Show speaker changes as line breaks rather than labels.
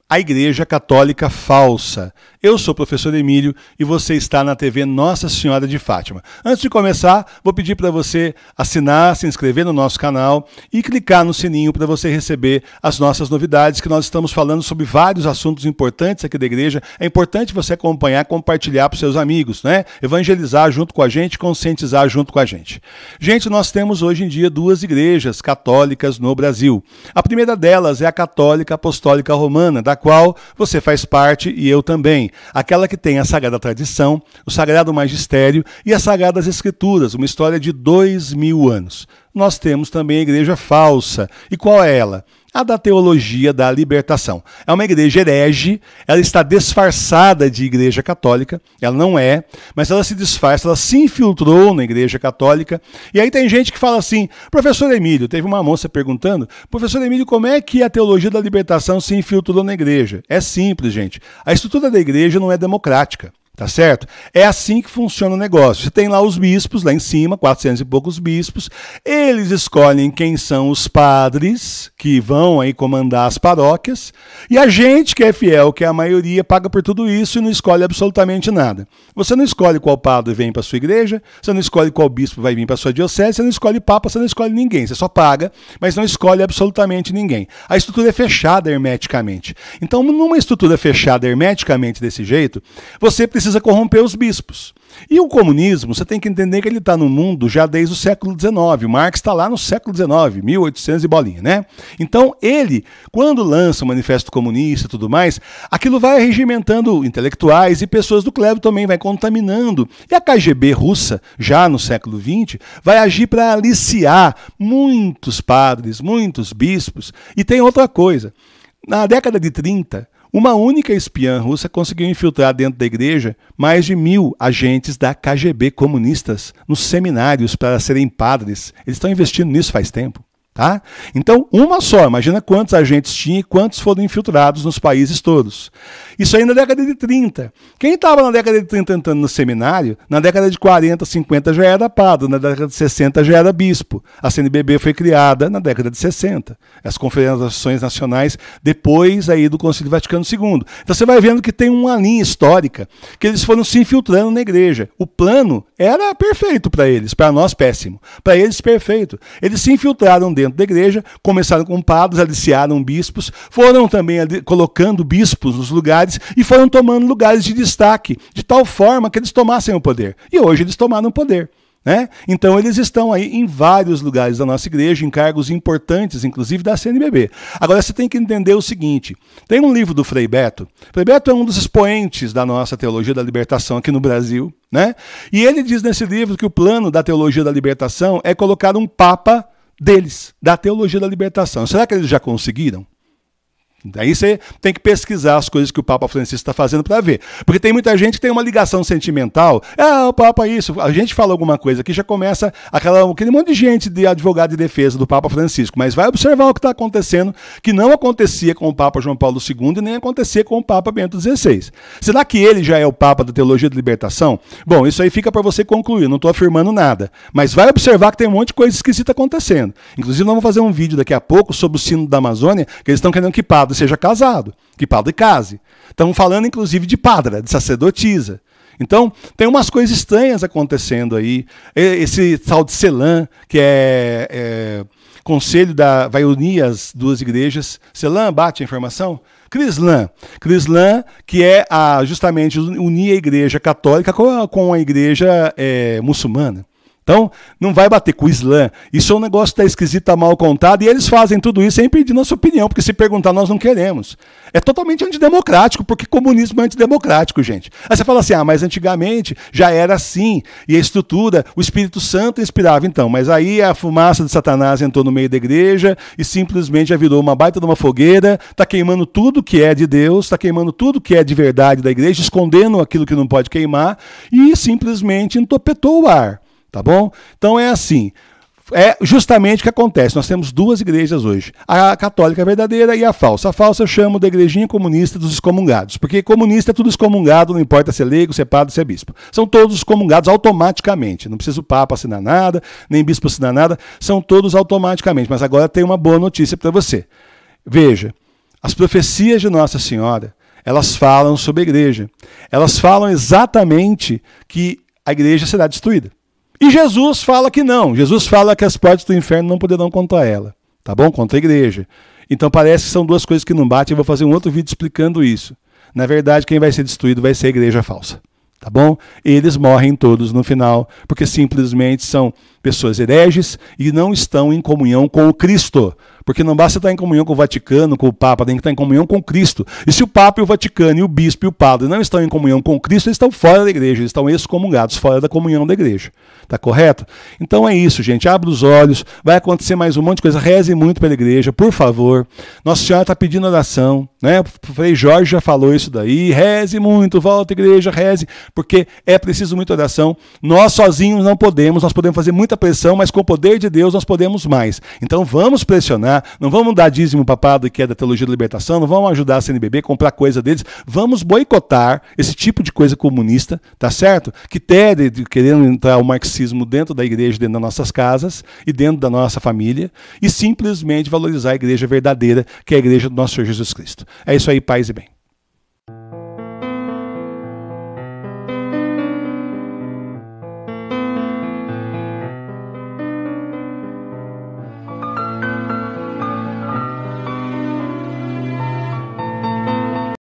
a Igreja Católica Falsa. Eu sou o professor Emílio e você está na TV Nossa Senhora de Fátima. Antes de começar, vou pedir para você assinar, se inscrever no nosso canal e clicar no sininho para você receber as nossas novidades, que nós estamos falando sobre vários assuntos importantes aqui da igreja. É importante você acompanhar, compartilhar para os seus amigos, né? Evangelizar junto com a gente, conscientizar junto com a gente. Gente, nós temos hoje em dia duas igrejas católicas no Brasil. A primeira delas é a Católica Apostólica Romana, da qual você faz parte e eu também. Aquela que tem a Sagrada Tradição, o Sagrado Magistério e as Sagradas Escrituras, uma história de 2000 anos. Nós temos também a Igreja Falsa. E qual é ela? A da Teologia da Libertação. É uma igreja herege, ela está disfarçada de igreja católica, ela não é, mas ela se disfarça, ela se infiltrou na igreja católica. E aí tem gente que fala assim, professor Emílio, teve uma moça perguntando, professor Emílio, como é que a Teologia da Libertação se infiltrou na igreja? É simples, gente. A estrutura da igreja não é democrática. Tá certo? É assim que funciona o negócio. Você tem lá os bispos, lá em cima, 400 e poucos bispos. Eles escolhem quem são os padres que vão aí comandar as paróquias. E a gente que é fiel, que é a maioria, paga por tudo isso e não escolhe absolutamente nada. Você não escolhe qual padre vem para sua igreja, você não escolhe qual bispo vai vir para sua diocese, você não escolhe papa, você não escolhe ninguém. Você só paga, mas não escolhe absolutamente ninguém. A estrutura é fechada hermeticamente. Então, numa estrutura fechada hermeticamente desse jeito, você precisa corromper os bispos. E o comunismo, você tem que entender que ele está no mundo já desde o século XIX. O Marx está lá no século XIX, 1800 e bolinha, né? Então, ele, quando lança o Manifesto Comunista e tudo mais, aquilo vai regimentando intelectuais e pessoas do clero também, vai contaminando. E a KGB russa, já no século XX, vai agir para aliciar muitos padres, muitos bispos. E tem outra coisa. Na década de 30, uma única espiã russa conseguiu infiltrar dentro da igreja mais de 1000 agentes da KGB comunistas nos seminários para serem padres. Eles estão investindo nisso faz tempo. Tá? Então, uma só. Imagina quantos agentes tinha e quantos foram infiltrados nos países todos. Isso aí na década de 30. Quem estava na década de 30 entrando no seminário, na década de 40, 50 já era padre, na década de 60 já era bispo. A CNBB foi criada na década de 60. As confederações nacionais depois aí do Concílio Vaticano II. Então você vai vendo que tem uma linha histórica que eles foram se infiltrando na igreja. O plano era perfeito para eles, para nós péssimo. Para eles perfeito. Eles se infiltraram dentro da igreja, começaram com padres, aliciaram bispos, foram também colocando bispos nos lugares e foram tomando lugares de destaque, de tal forma que eles tomassem o poder. E hoje eles tomaram o poder. Né? Então eles estão aí em vários lugares da nossa igreja, em cargos importantes, inclusive da CNBB. Agora você tem que entender o seguinte, tem um livro do Frei Beto. Frei Beto é um dos expoentes da nossa teologia da libertação aqui no Brasil, né? E ele diz nesse livro que o plano da teologia da libertação é colocar um papa deles, da teologia da libertação. Será que eles já conseguiram? Daí você tem que pesquisar as coisas que o Papa Francisco está fazendo para ver. Porque tem muita gente que tem uma ligação sentimental. Ah, o Papa isso. A gente fala alguma coisa aqui, já começa aquele monte de gente de advogado de defesa do Papa Francisco. Mas vai observar o que está acontecendo, que não acontecia com o Papa João Paulo II e nem acontecia com o Papa Bento XVI. Será que ele já é o Papa da teologia da libertação? Bom, isso aí fica para você concluir, não estou afirmando nada. Mas vai observar que tem um monte de coisa esquisita acontecendo. Inclusive, nós vamos fazer um vídeo daqui a pouco sobre o sino da Amazônia, que eles estão querendo que padre seja casado, que padre case. Estamos falando, inclusive, de padra, de sacerdotisa. Então, tem umas coisas estranhas acontecendo aí. Esse tal de CELAM, que conselho vai unir as duas igrejas. CELAM, bate a informação? CRISLAM, que é justamente unir a igreja católica com a igreja muçulmana. Então, não vai bater com o Islã. Isso é um negócio que está esquisito, está mal contado, e eles fazem tudo isso sem pedir nossa opinião, porque se perguntar, nós não queremos. É totalmente antidemocrático, porque comunismo é antidemocrático, gente. Aí você fala assim, mas antigamente já era assim, e a estrutura, o Espírito Santo inspirava então, mas aí a fumaça de Satanás entrou no meio da igreja e simplesmente já virou uma baita de uma fogueira, está queimando tudo que é de Deus, está queimando tudo que é de verdade da igreja, escondendo aquilo que não pode queimar, e simplesmente entopetou o ar. Tá bom? Então é assim, é justamente o que acontece. Nós temos duas igrejas hoje, a católica verdadeira e a falsa. A falsa eu chamo da igrejinha comunista dos excomungados, porque comunista é tudo excomungado, não importa se é leigo, se é padre, se é bispo. São todos excomungados automaticamente, não precisa o Papa assinar nada, nem bispo assinar nada, são todos automaticamente. Mas agora tem uma boa notícia para você. Veja, as profecias de Nossa Senhora, elas falam sobre a igreja. Elas falam exatamente que a igreja será destruída. E Jesus fala que não. Jesus fala que as portas do inferno não poderão contra ela. Tá bom? Contra a igreja. Então parece que são duas coisas que não batem. Eu vou fazer um outro vídeo explicando isso. Na verdade, quem vai ser destruído vai ser a igreja falsa. Tá bom? Eles morrem todos no final, porque simplesmente são pessoas hereges e não estão em comunhão com o Cristo. Porque não basta estar em comunhão com o Vaticano, com o Papa, tem que estar em comunhão com Cristo. E se o Papa, e o Vaticano, e o Bispo e o Padre não estão em comunhão com Cristo, eles estão fora da igreja, eles estão excomungados, fora da comunhão da igreja. Tá correto? Então é isso, gente. Abra os olhos, vai acontecer mais um monte de coisa. Reze muito pela igreja, por favor. Nossa Senhora está pedindo oração, né? O Frei Jorge já falou isso daí. Reze muito, volta à igreja, reze, porque é preciso muita oração. Nós sozinhos não podemos, nós podemos fazer muita pressão, mas com o poder de Deus nós podemos mais. Então vamos pressionar. Não vamos dar dízimo para padre que é da Teologia da Libertação, não vamos ajudar a CNBB a comprar coisa deles, vamos boicotar esse tipo de coisa comunista, tá certo? Que querendo entrar o marxismo dentro da igreja, dentro das nossas casas e dentro da nossa família, e simplesmente valorizar a igreja verdadeira, que é a igreja do nosso Senhor Jesus Cristo. É isso aí, paz e bem.